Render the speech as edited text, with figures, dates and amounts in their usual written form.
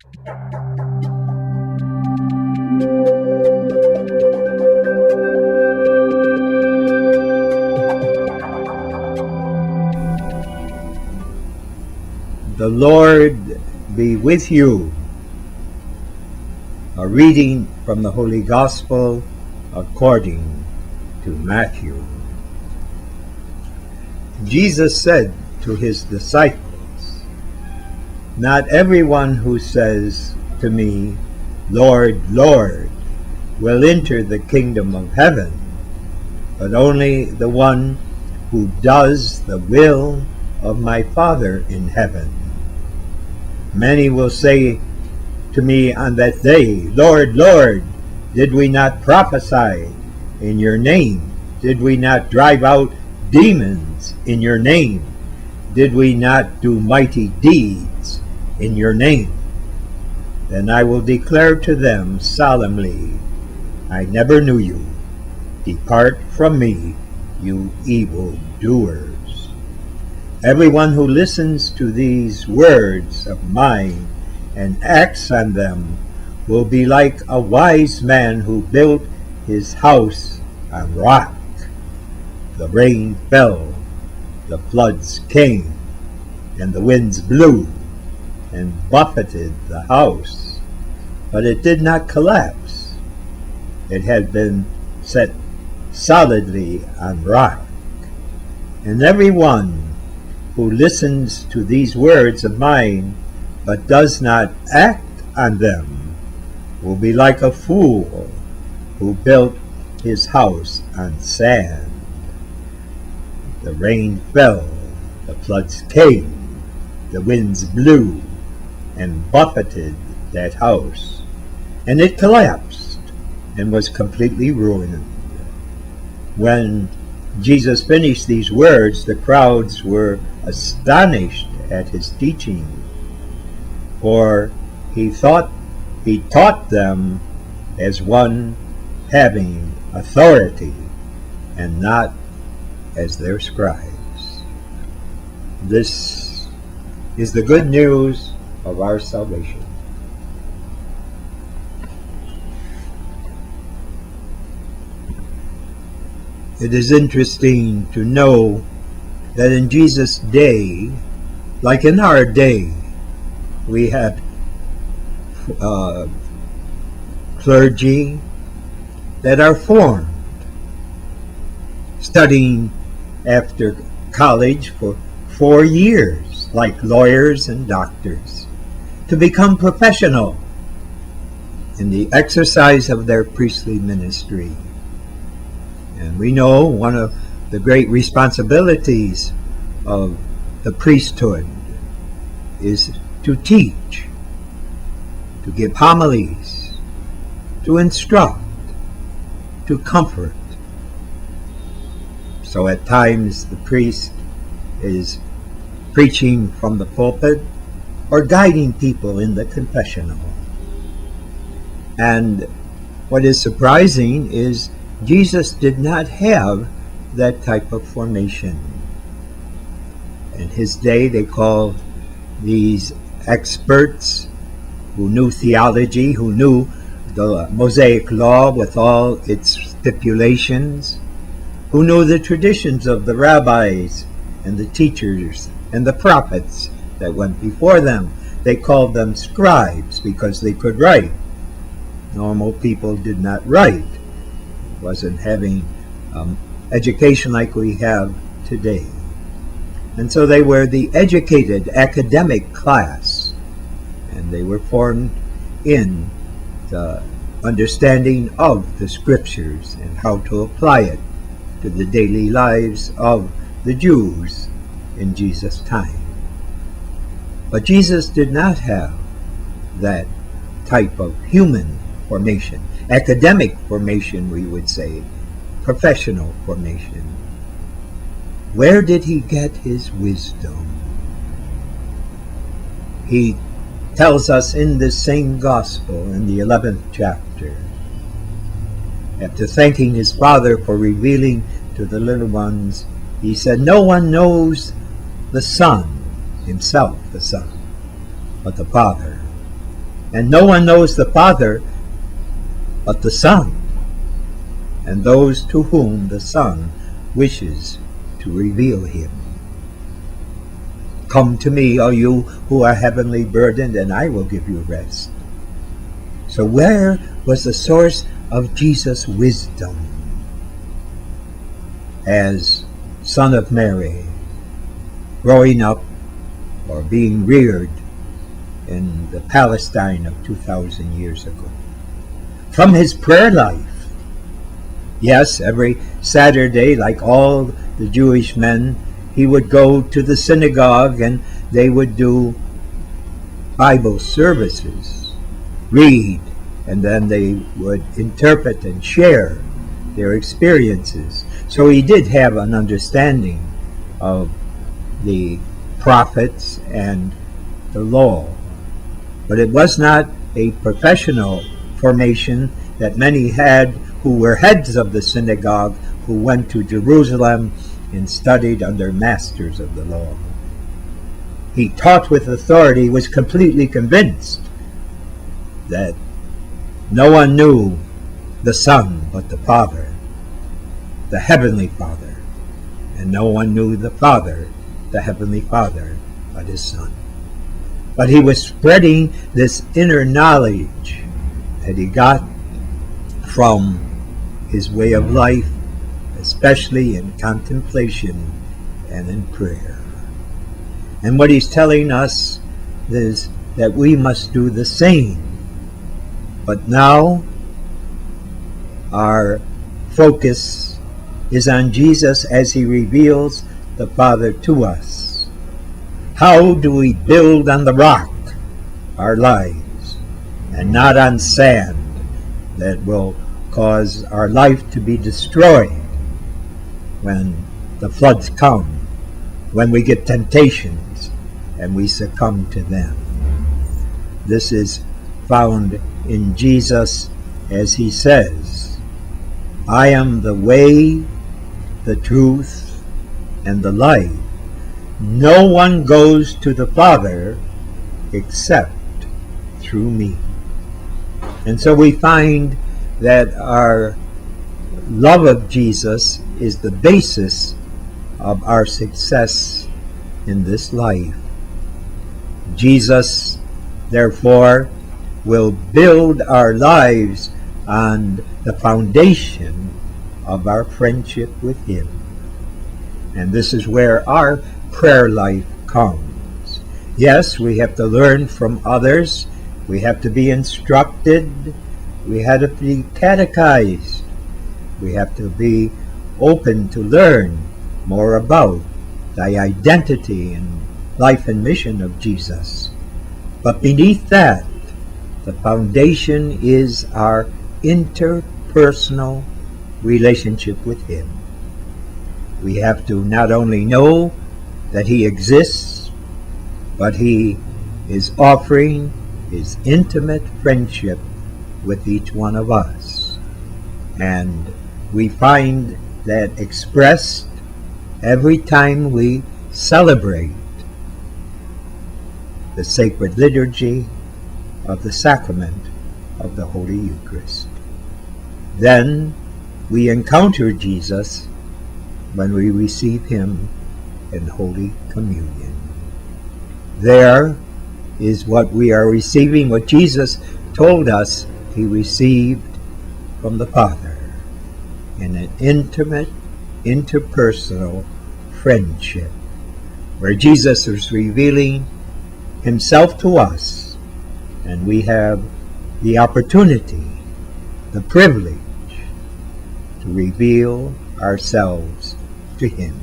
The Lord be with you. A reading from the Holy Gospel according to Matthew. Jesus said to his disciples, "Not everyone who says to me, 'Lord, Lord,' will enter the kingdom of heaven, but only the one who does the will of my Father in heaven. Many will say to me on that day, 'Lord, Lord, did we not prophesy in your name? Did we not drive out demons in your name? Did we not do mighty deeds in your name?' Then I will declare to them solemnly, 'I never knew you. Depart from me, you evil doers.' Everyone who listens to these words of mine and acts on them will be like a wise man who built his house on rock. The rain fell, the floods came, and the winds blew and buffeted the house, but it did not collapse. It had been set solidly on rock. And everyone who listens to these words of mine but does not act on them will be like a fool who built his house on sand. The rain fell, the floods came, the winds blew and buffeted that house, and it collapsed and was completely ruined." When Jesus finished these words, the crowds were astonished at his teaching, for he taught them as one having authority and not as their scribes. This is the good news of our salvation. It is interesting to know that in Jesus' day, like in our day, we had clergy that are formed, studying after college for 4 years, like lawyers and doctors, to become professional in the exercise of their priestly ministry. And we know one of the great responsibilities of the priesthood is to teach, to give homilies, to instruct, to comfort. So at times the priest is preaching from the pulpit or guiding people in the confessional. And what is surprising is Jesus did not have that type of formation. In his day, they called these experts who knew theology, who knew the Mosaic law with all its stipulations, who knew the traditions of the rabbis and the teachers and the prophets that went before them. They called them scribes because they could write. Normal people did not write. It wasn't having education like we have today. And so they were the educated academic class, and they were formed in the understanding of the scriptures and how to apply it to the daily lives of the Jews in Jesus' time. But Jesus did not have that type of human formation, academic formation, we would say, professional formation. Where did he get his wisdom? He tells us in this same gospel in the 11th chapter, after thanking his Father for revealing to the little ones, he said, "No one knows the Son, himself the Son, but the Father. And no one knows the Father but the Son, and those to whom the Son wishes to reveal him. Come to me, all you who are heavily burdened, and I will give you rest. So where was the source of Jesus' wisdom? As Son of Mary, growing up or being reared in the Palestine of 2,000 years ago. From his prayer life. Yes, every Saturday, like all the Jewish men, he would go to the synagogue and they would do Bible services, read, and then they would interpret and share their experiences. So he did have an understanding of the prophets and the law. But it was not a professional formation that many had who were heads of the synagogue who went to Jerusalem and studied under masters of the law. He taught with authority, was completely convinced that no one knew the Son but the Father, the Heavenly Father, and no one knew the Father, the Heavenly Father, but his Son. But he was spreading this inner knowledge that he got from his way of life, especially in contemplation and in prayer. And what he's telling us is that we must do the same. But now our focus is on Jesus as he reveals the Father to us. How do we build on the rock our lives and not on sand that will cause our life to be destroyed when the floods come, when we get temptations and we succumb to them? This is found in Jesus as he says, I am the way, the truth, and the life. No one goes to the Father except through me. And so we find that our love of Jesus is the basis of our success in this life. Jesus, therefore, will build our lives on the foundation of our friendship with him. And this is where our prayer life comes. Yes, we have to learn from others. We have to be instructed. We have to be catechized. We have to be open to learn more about the identity and life and mission of Jesus. But beneath that, the foundation is our interpersonal relationship with him. We have to not only know that he exists, but he is offering his intimate friendship with each one of us. And we find that expressed every time we celebrate the sacred liturgy of the sacrament of the Holy Eucharist. Then we encounter Jesus when we receive him in Holy Communion. There is what we are receiving, what Jesus told us he received from the Father, in an intimate, interpersonal friendship, where Jesus is revealing himself to us, and we have the opportunity, the privilege, to reveal ourselves to him.